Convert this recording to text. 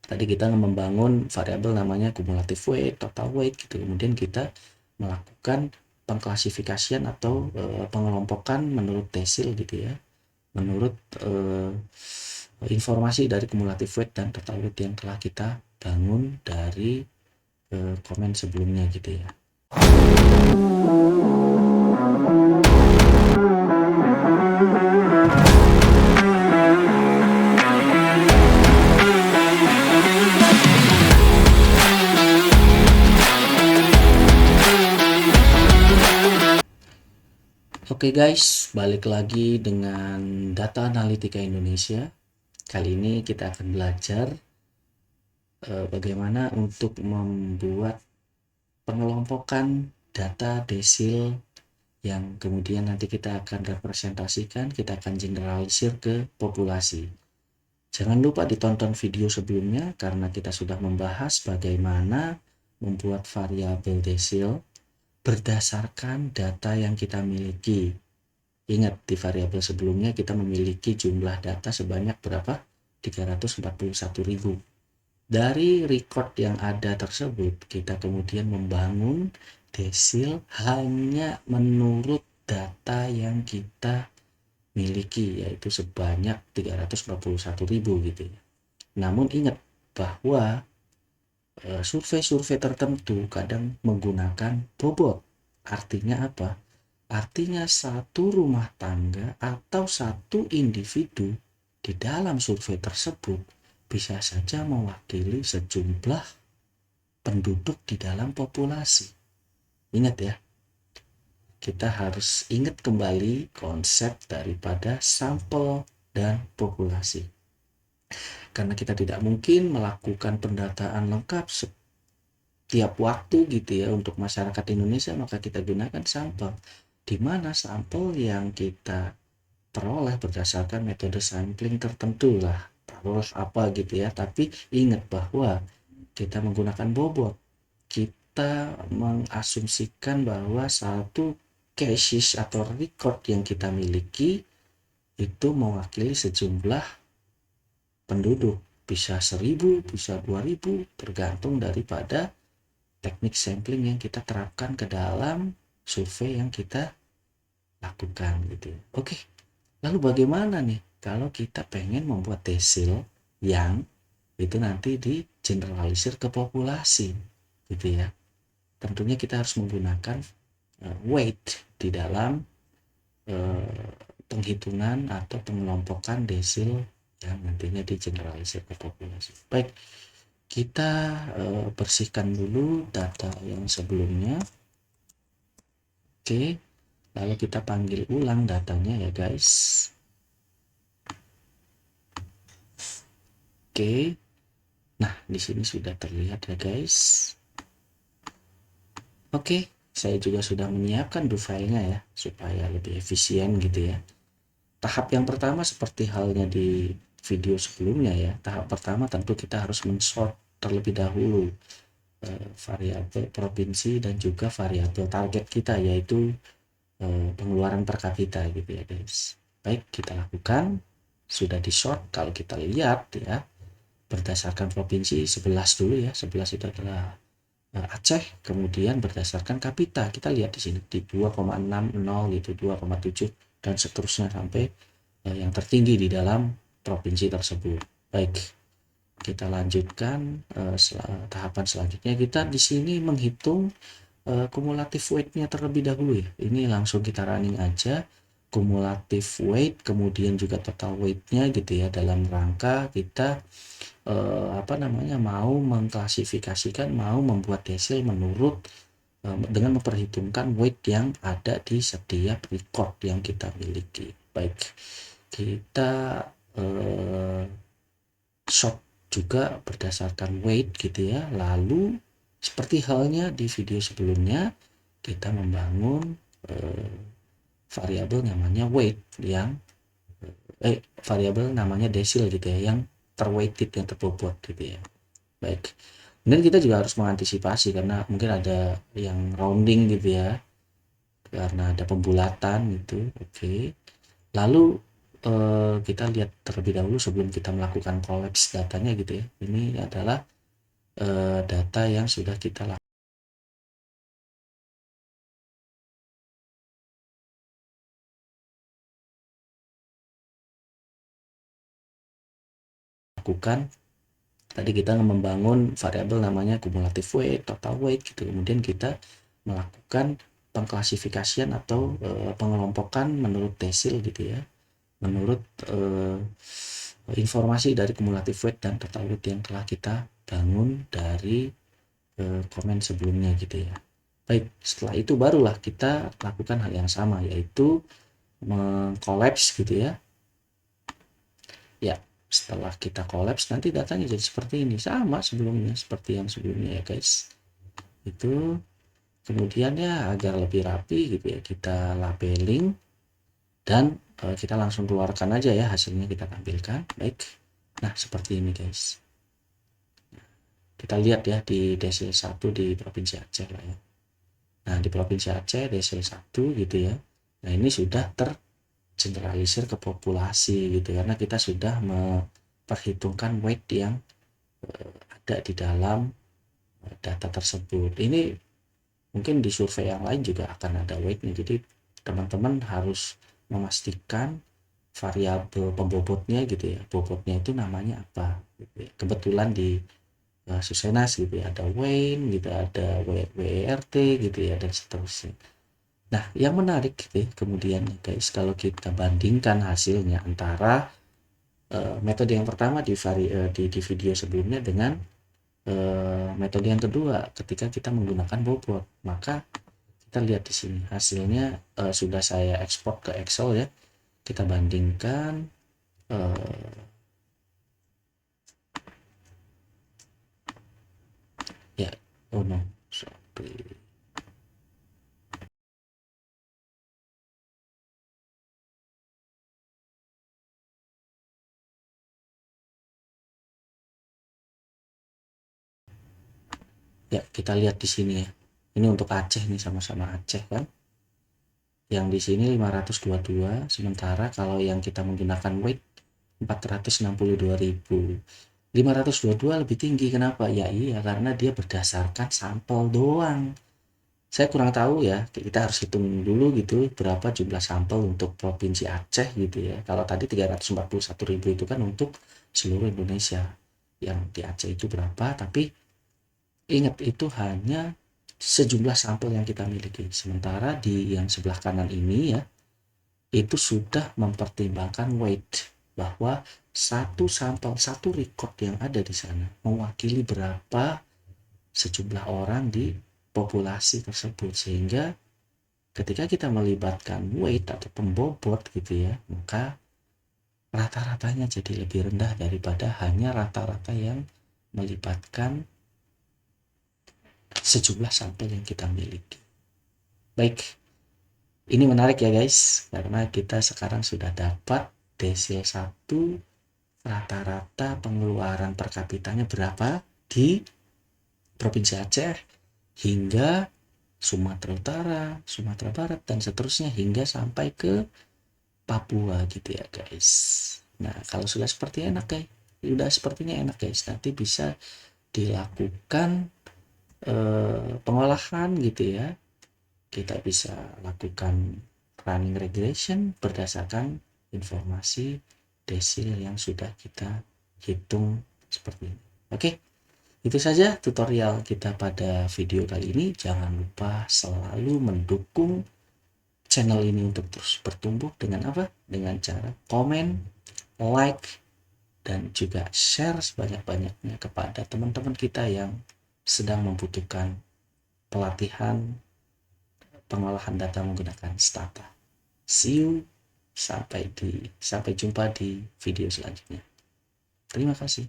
Tadi kita membangun variabel namanya cumulative weight, total weight gitu. Kemudian kita melakukan pengklasifikasian atau pengelompokan menurut desil gitu ya. Menurut informasi dari cumulative weight dan total weight yang telah kita bangun dari komen sebelumnya gitu ya. Oke guys, balik lagi dengan Data Analitika Indonesia. Kali ini kita akan belajar bagaimana untuk membuat pengelompokan data desil yang kemudian nanti kita akan representasikan, kita akan generalisir ke populasi. Jangan lupa ditonton video sebelumnya karena kita sudah membahas bagaimana membuat variabel desil berdasarkan data yang kita miliki. Ingat, di variabel sebelumnya kita memiliki jumlah data sebanyak berapa? 341.000. Dari record yang ada tersebut, kita kemudian membangun desil hanya menurut data yang kita miliki, yaitu sebanyak 341.000 gitu ya. Namun ingat bahwa survei-survei tertentu kadang menggunakan bobot. Artinya apa? Artinya satu rumah tangga atau satu individu di dalam survei tersebut bisa saja mewakili sejumlah penduduk di dalam populasi. Ingat ya, kita harus ingat kembali konsep daripada sampel dan populasi. Karena kita tidak mungkin melakukan pendataan lengkap setiap waktu gitu ya untuk masyarakat Indonesia, maka kita gunakan sampel. Di mana sampel yang kita peroleh berdasarkan metode sampling tertentu lah, terus apa gitu ya. Tapi ingat bahwa kita menggunakan bobot. Kita mengasumsikan bahwa satu cases atau record yang kita miliki itu mewakili sejumlah penduduk, bisa 1.000, bisa 2.000, tergantung daripada teknik sampling yang kita terapkan ke dalam survei yang kita lakukan gitu. Oke, lalu bagaimana nih kalau kita pengen membuat desil yang itu nanti di generalisir ke populasi gitu ya. Tentunya kita harus menggunakan weight di dalam penghitungan atau pengelompokan desil yang nantinya di generalisir ke populasi. Baik, kita bersihkan dulu data yang sebelumnya. Oke, lalu kita panggil ulang datanya ya guys. Oke, nah di sini sudah terlihat ya guys. Oke, saya juga sudah menyiapkan do filenya ya supaya lebih efisien gitu ya. Tahap yang pertama seperti halnya di video sebelumnya ya. Tahap pertama tentu kita harus mensort terlebih dahulu variabel provinsi dan juga variabel target kita, yaitu pengeluaran per kapita gitu ya guys. Baik, kita lakukan. Sudah di sort. Kalau kita lihat ya, berdasarkan provinsi 11 dulu ya. 11 itu adalah Aceh, kemudian berdasarkan kapita kita lihat di sini di 2,60 gitu, 2,7 dan seterusnya sampai yang tertinggi di dalam provinsi tersebut. Baik, kita lanjutkan tahapan selanjutnya. Kita di sini menghitung kumulatif weight-nya terlebih dahulu ya. Ini langsung kita running aja kumulatif weight, kemudian juga total weight-nya gitu ya, dalam rangka kita mau mengklasifikasikan, mau membuat desil menurut dengan memperhitungkan weight yang ada di setiap record yang kita miliki. Baik, kita sort juga berdasarkan weight gitu ya. Lalu seperti halnya di video sebelumnya, kita membangun variabel namanya weight yang variabel namanya desil gitu ya, yang terweighted, yang terbobot gitu ya. Baik, kemudian kita juga harus mengantisipasi karena mungkin ada yang rounding gitu ya, karena ada pembulatan gitu. Oke, lalu kita lihat terlebih dahulu sebelum kita melakukan collapse datanya gitu ya. Ini adalah data yang sudah kita lakukan. Tadi kita membangun variabel namanya cumulative weight, total weight gitu. Kemudian kita melakukan pengklasifikasian atau pengelompokan menurut desil gitu ya. Menurut informasi dari cumulative weight dan total weight yang telah kita bangun dari komen sebelumnya gitu ya. Baik, setelah itu barulah kita lakukan hal yang sama, yaitu mengkolaps gitu ya. Ya, setelah kita kolaps nanti datanya jadi seperti ini, sama sebelumnya seperti yang sebelumnya ya guys. Itu kemudian ya agar lebih rapi gitu ya, kita labeling dan kita langsung keluarkan aja ya, hasilnya kita tampilkan. Baik, nah seperti ini guys. Kita lihat ya di desil 1 di Provinsi Aceh lah ya. Nah di Provinsi Aceh desil 1 gitu ya. Nah ini sudah tergeneralisir ke populasi gitu, karena kita sudah memperhitungkan weight yang ada di dalam data tersebut. Ini mungkin di survei yang lain juga akan ada weightnya, jadi teman-teman harus memastikan variabel pembobotnya gitu ya, bobotnya itu namanya apa gitu ya. Kebetulan di Susenas gitu ya, ada Wayne gitu, ada WERT gitu ya, dan seterusnya. Nah yang menarik gitu ya, kemudian guys, kalau kita bandingkan hasilnya antara metode yang pertama di video sebelumnya dengan metode yang kedua ketika kita menggunakan bobot, maka kita lihat di sini hasilnya sudah saya ekspor ke Excel ya. Kita bandingkan ya, oh no, sorry. Ya, kita lihat di sini ya. Ini untuk Aceh nih, sama-sama Aceh kan. Yang di sini 522, sementara kalau yang kita menggunakan weight 462.000. 522 lebih tinggi, kenapa? Ya iya, karena dia berdasarkan sampel doang. Saya kurang tahu ya, kita harus hitung dulu gitu berapa jumlah sampel untuk Provinsi Aceh gitu ya. Kalau tadi 341.000 itu kan untuk seluruh Indonesia. Yang di Aceh itu berapa, tapi ingat itu hanya sejumlah sampel yang kita miliki. Sementara di yang sebelah kanan ini ya, itu sudah mempertimbangkan weight, bahwa satu sampel, satu record yang ada di sana mewakili berapa sejumlah orang di populasi tersebut, sehingga ketika kita melibatkan weight atau pembobot gitu ya, maka rata-ratanya jadi lebih rendah daripada hanya rata-rata yang melibatkan sejumlah sampel yang kita miliki. Baik, ini menarik ya guys, karena kita sekarang sudah dapat desil 1 rata-rata pengeluaran per kapitanya berapa di Provinsi Aceh hingga Sumatera Utara, Sumatera Barat, dan seterusnya hingga sampai ke Papua gitu ya guys. Nah kalau sudah seperti enak guys, sudah sepertinya enak guys, nanti bisa dilakukan pengolahan gitu ya. Kita bisa lakukan running regression berdasarkan informasi desil yang sudah kita hitung seperti ini. Oke, itu saja tutorial kita pada video kali ini. Jangan lupa selalu mendukung channel ini untuk terus bertumbuh dengan apa? Dengan cara komen, like, dan juga share sebanyak-banyaknya kepada teman-teman kita yang sedang membutuhkan pelatihan pengolahan data menggunakan Stata. See you, sampai jumpa di video selanjutnya. Terima kasih.